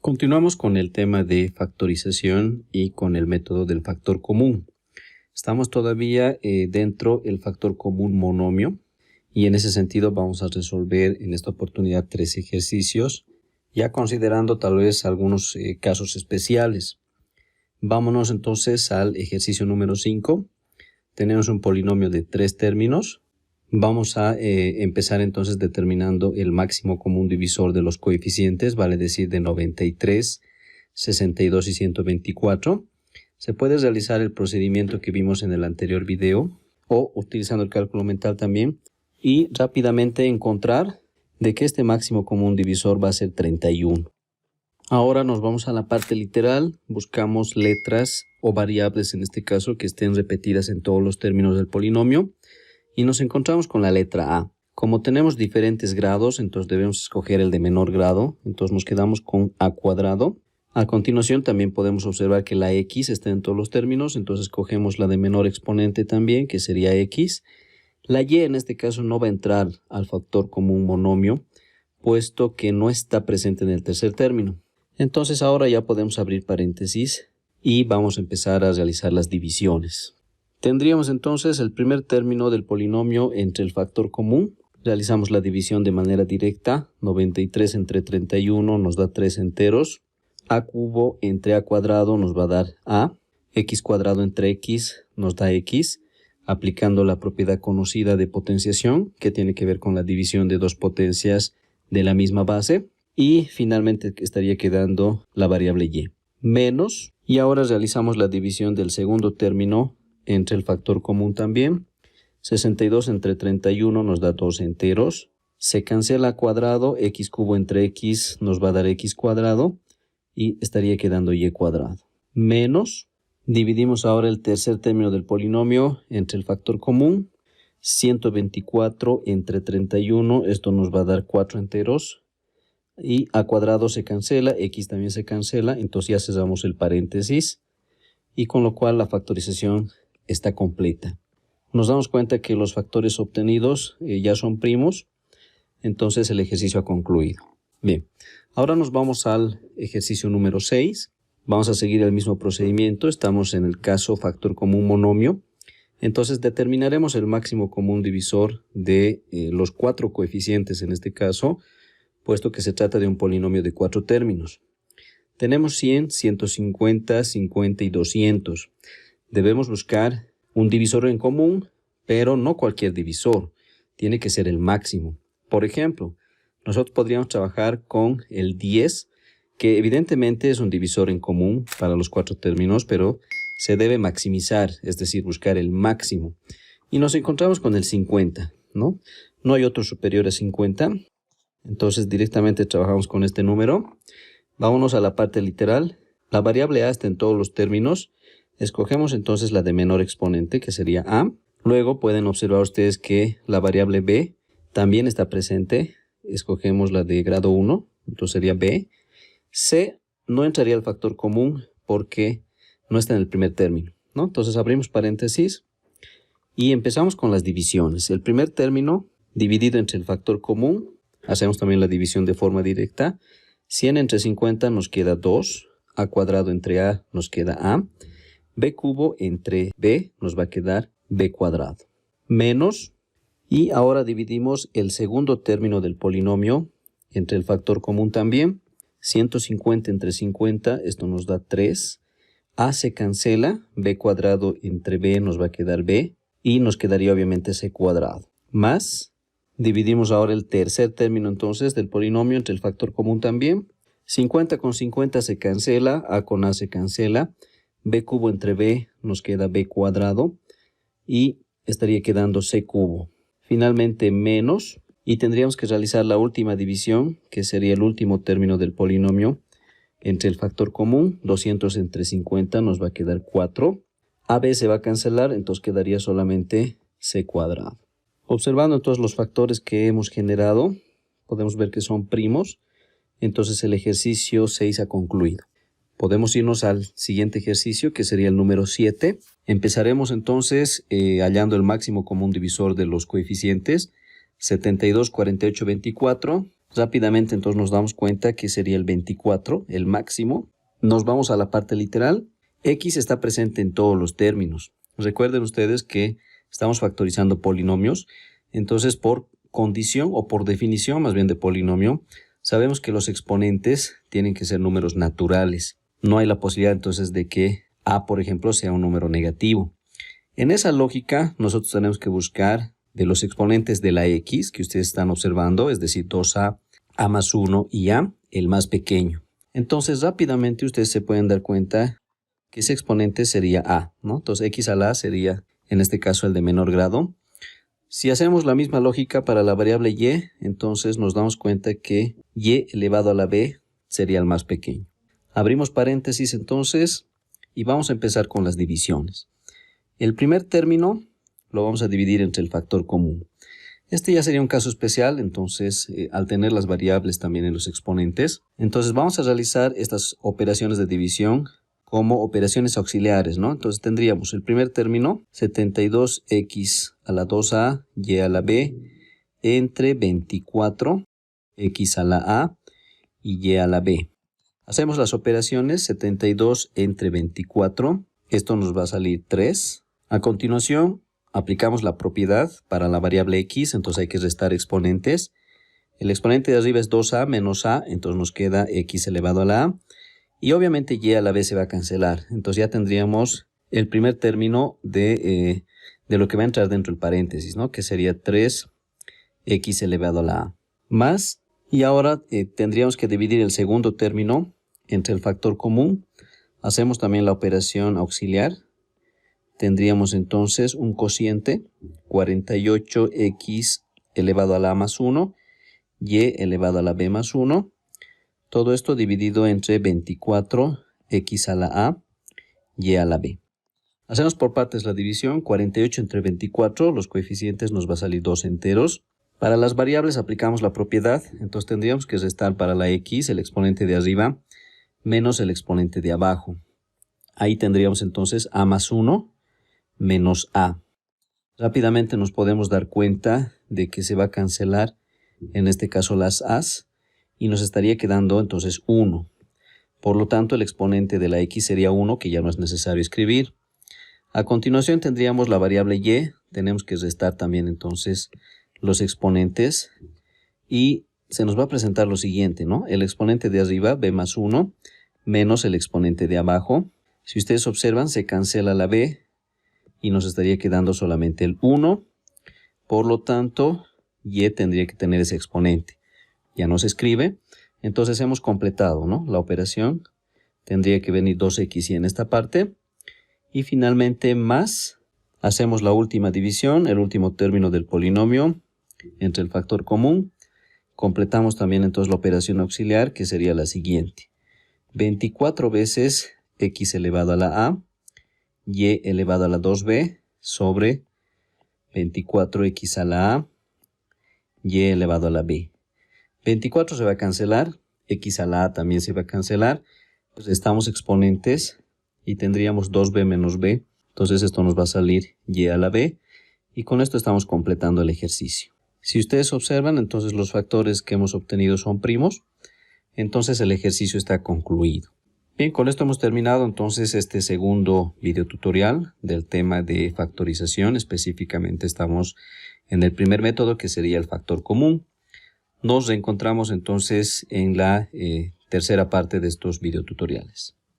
Continuamos con el tema de factorización y con el método del factor común. Estamos todavía dentro del factor común monomio y en ese sentido vamos a resolver en esta oportunidad 3 ejercicios, ya considerando tal vez algunos casos especiales. Vámonos entonces al ejercicio número 5. Tenemos un polinomio de 3 términos. Vamos a empezar entonces determinando el máximo común divisor de los coeficientes, vale decir de 93, 62 y 124. Se puede realizar el procedimiento que vimos en el anterior video o utilizando el cálculo mental también y rápidamente encontrar de que este máximo común divisor va a ser 31. Ahora nos vamos a la parte literal, buscamos letras o variables en este caso que estén repetidas en todos los términos del polinomio. Y nos encontramos con la letra A. Como tenemos diferentes grados, entonces debemos escoger el de menor grado. Entonces nos quedamos con A cuadrado. A continuación también podemos observar que la X está en todos los términos. Entonces escogemos la de menor exponente también, que sería X. La Y en este caso no va a entrar al factor común monomio, puesto que no está presente en el tercer término. Entonces ahora ya podemos abrir paréntesis y vamos a empezar a realizar las divisiones. Tendríamos entonces el primer término del polinomio entre el factor común. Realizamos la división de manera directa. 93 entre 31 nos da 3 enteros. A cubo entre A cuadrado nos va a dar A. X cuadrado entre X nos da X. Aplicando la propiedad conocida de potenciación, que tiene que ver con la división de dos potencias de la misma base. Y finalmente estaría quedando la variable Y. Menos. Y ahora realizamos la división del segundo término entre el factor común también. 62 entre 31 nos da 2 enteros. Se cancela a cuadrado, x cubo entre x nos va a dar x cuadrado y estaría quedando y cuadrado. Menos, dividimos ahora el tercer término del polinomio entre el factor común. 124 entre 31, esto nos va a dar 4 enteros. Y a cuadrado se cancela, x también se cancela, entonces ya cerramos el paréntesis. Y con lo cual la factorización está completa. Nos damos cuenta que los factores obtenidos ya son primos, entonces el ejercicio ha concluido. Bien, ahora nos vamos al ejercicio número 6. Vamos a seguir el mismo procedimiento, estamos en el caso factor común monomio. Entonces determinaremos el máximo común divisor de los 4 coeficientes en este caso, puesto que se trata de un polinomio de 4 términos. Tenemos 100, 150, 50 y 200. Debemos buscar un divisor en común, pero no cualquier divisor. Tiene que ser el máximo. Por ejemplo, nosotros podríamos trabajar con el 10, que evidentemente es un divisor en común para los 4 términos, pero se debe maximizar, es decir, buscar el máximo. Y nos encontramos con el 50, ¿no? No hay otro superior a 50. Entonces directamente trabajamos con este número. Vámonos a la parte literal. La variable a está en todos los términos. Escogemos entonces la de menor exponente, que sería A. Luego pueden observar ustedes que la variable B también está presente. Escogemos la de grado 1, entonces sería B. C no entraría al factor común porque no está en el primer término, ¿no? Entonces abrimos paréntesis y empezamos con las divisiones. El primer término dividido entre el factor común. Hacemos también la división de forma directa. 100 entre 50 nos queda 2. A cuadrado entre A nos queda A. B cubo entre B nos va a quedar B cuadrado. Menos. Y ahora dividimos el segundo término del polinomio entre el factor común también. 150 entre 50, esto nos da 3. A se cancela. B cuadrado entre B nos va a quedar B. Y nos quedaría obviamente C cuadrado. Más. Dividimos ahora el tercer término entonces del polinomio entre el factor común también. 50 con 50 se cancela, A con A se cancela. B cubo entre B nos queda B cuadrado y estaría quedando C cubo. Finalmente menos y tendríamos que realizar la última división, que sería el último término del polinomio entre el factor común. 200 entre 50 nos va a quedar 4. AB se va a cancelar, entonces quedaría solamente C cuadrado. Observando entonces los factores que hemos generado, podemos ver que son primos. Entonces el ejercicio 6 ha concluido. Podemos irnos al siguiente ejercicio, que sería el número 7. Empezaremos entonces hallando el máximo común divisor de los coeficientes. 72, 48, 24. Rápidamente entonces nos damos cuenta que sería el 24, el máximo. Nos vamos a la parte literal. X está presente en todos los términos. Recuerden ustedes que estamos factorizando polinomios. Entonces, por condición o por definición más bien de polinomio, sabemos que los exponentes tienen que ser números naturales. No hay la posibilidad entonces de que A, por ejemplo, sea un número negativo. En esa lógica, nosotros tenemos que buscar de los exponentes de la X que ustedes están observando, es decir, 2A, A más 1 y A, el más pequeño. Entonces, rápidamente ustedes se pueden dar cuenta que ese exponente sería A, ¿no? Entonces, X a la A sería, en este caso, el de menor grado. Si hacemos la misma lógica para la variable Y, entonces nos damos cuenta que Y elevado a la B sería el más pequeño. Abrimos paréntesis entonces y vamos a empezar con las divisiones. El primer término lo vamos a dividir entre el factor común. Este ya sería un caso especial, entonces al tener las variables también en los exponentes. Entonces vamos a realizar estas operaciones de división como operaciones auxiliares, ¿no? Entonces tendríamos el primer término, 72x a la 2a, y a la b, entre 24x a la a y y a la b. Hacemos las operaciones 72 entre 24, esto nos va a salir 3. A continuación, aplicamos la propiedad para la variable x, entonces hay que restar exponentes. El exponente de arriba es 2a menos a, entonces nos queda x elevado a la a. Y obviamente y a la b se va a cancelar. Entonces ya tendríamos el primer término de lo que va a entrar dentro del paréntesis, ¿no? Que sería 3x elevado a la a. Más, y ahora tendríamos que dividir el segundo término entre el factor común. Hacemos también la operación auxiliar. Tendríamos entonces un cociente, 48x elevado a la a más 1, y elevado a la b más 1. Todo esto dividido entre 24x a la a, y a la b. Hacemos por partes la división, 48 entre 24, los coeficientes nos va a salir 2 enteros. Para las variables aplicamos la propiedad, entonces tendríamos que restar para la x el exponente de arriba menos el exponente de abajo. Ahí tendríamos entonces a más 1 menos a. Rápidamente nos podemos dar cuenta de que se va a cancelar, en este caso las a's, y nos estaría quedando entonces 1. Por lo tanto, el exponente de la x sería 1, que ya no es necesario escribir. A continuación tendríamos la variable y, tenemos que restar también entonces los exponentes, y se nos va a presentar lo siguiente, ¿no? El exponente de arriba, b más 1, menos el exponente de abajo. Si ustedes observan, se cancela la b, y nos estaría quedando solamente el 1. Por lo tanto, y tendría que tener ese exponente. Ya no se escribe, entonces hemos completado, ¿no? La operación. Tendría que venir 2x y en esta parte. Y finalmente más, hacemos la última división, el último término del polinomio entre el factor común. Completamos también entonces la operación auxiliar, que sería la siguiente. 24 veces x elevado a la a, y elevado a la 2b, sobre 24x a la a, y elevado a la b. 24 se va a cancelar, x a la a también se va a cancelar, pues restamos exponentes y tendríamos 2b menos b, entonces esto nos va a salir y a la b, y con esto estamos completando el ejercicio. Si ustedes observan, entonces los factores que hemos obtenido son primos, entonces el ejercicio está concluido. Bien, con esto hemos terminado entonces este segundo video tutorial del tema de factorización. Específicamente estamos en el primer método, que sería el factor común. Nos reencontramos entonces en la tercera parte de estos videotutoriales.